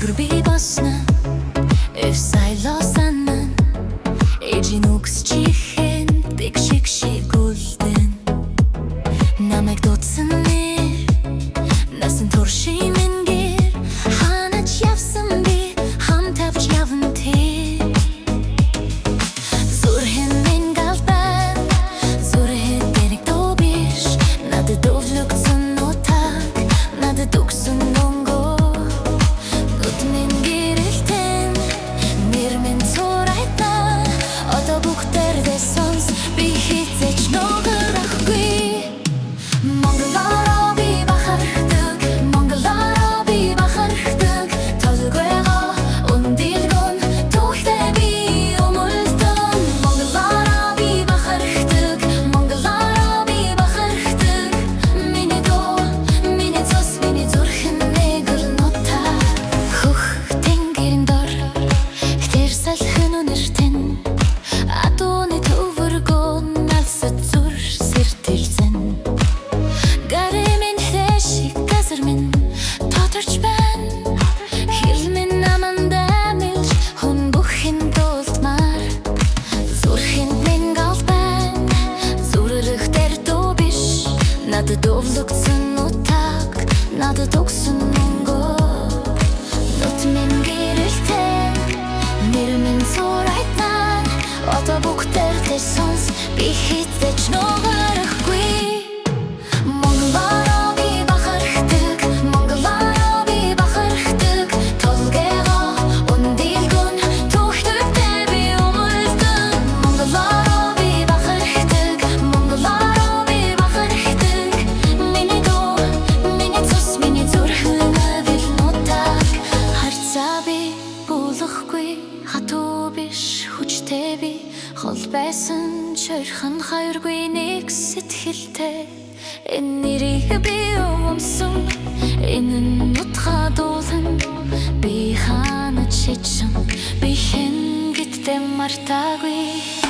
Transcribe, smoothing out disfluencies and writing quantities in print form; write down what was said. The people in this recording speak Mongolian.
нөхөр би басна сайлосанан ээжийн үгс чихэн биг шиг шигүүлдэн намайг дуудсан нэр насан туршийн минь гэр ханаж явсан би хам тавж явна тэр зүрхэн минь галбан зүрхэн гэрэг дөө биш надад өвлөгцөн нутаг надад өгсөн надад өвлөгцөн нутаг надад өгсөн өнгөө нут минь гэрэлтэн нэр минь зурайтнаа одоо бүгдээрээ сонс би хизээж нугарахгүй Монголоо би бахархдаг Монголоо би бахархдаг толгойгоо ундилгүн түүхтэйгтэй би өмөлдөн Монголоо би бахархдаг Монголоо хатуу биш хүчтэй би хол байсан чойрхон хайргүй нэг сэтгэлтэй энэ нэрийг би өмсөн энэ нутгаа дуулан би ханаж шийдсэн би хэн гэдтэй мартаагүй